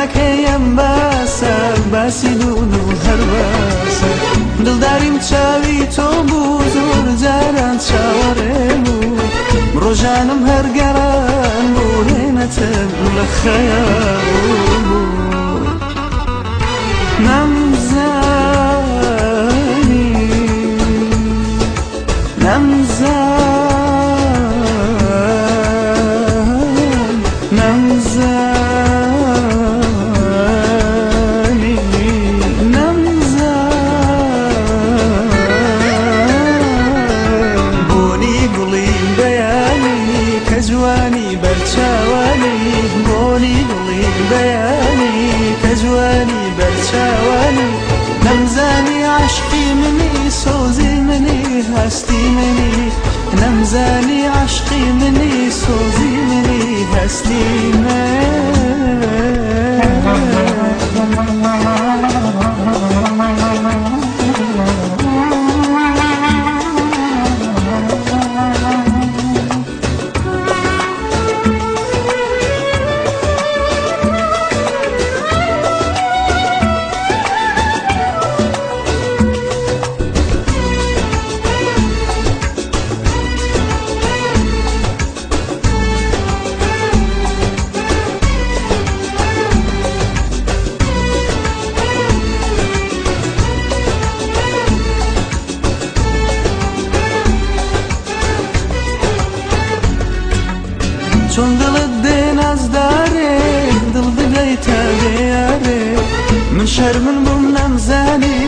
دەمەکەیم باسە باسی دوون و هەر باسە دڵداریم چاوی تۆ بوو زۆر جاران چاوەڕێ بوو ڕۆژانم هەرگەڕان بوو هێنەتم لە خەیاڵ بوو نەمزانی جوانی بەرچاوانی بۆنی دڵی بەیانی کە جوانی بەرچاوانی نەمزانی عاشقی منی سۆزی منی هەستی منی نەمزانی عاشقی منی سۆزی منی هەستی چۆن دڵت دێ نازدارێ دڵ بدەیتە بێیارێ من شەرمن بووم نەمزانی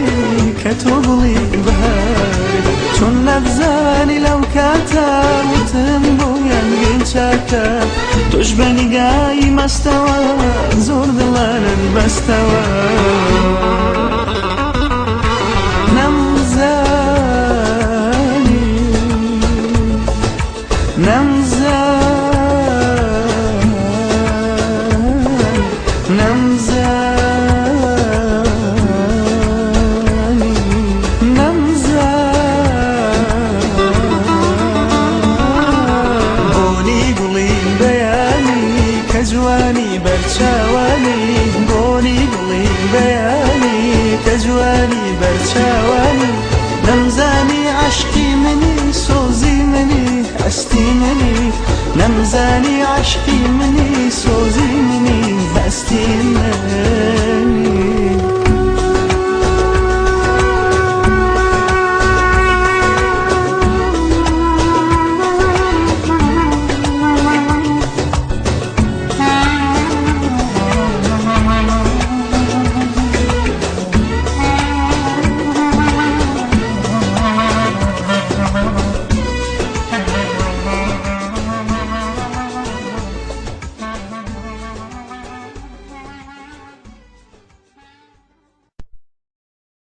کە تۆ بڵی بەهارێ چۆن نەبزانی لەو کاتە وتم بۆیان گەنجاکە تۆش بە نیگای مەستەوە زۆر دڵانت بەستەوە نەمزانی جوانی بەرچاوانی بۆنی دڵی بەیانی کە جوانی بەرچاوانی نەمزانی عاشقی منی سۆزی منی هەستی منی نەمزانی عاشقی منی سۆزی منی هەستی منی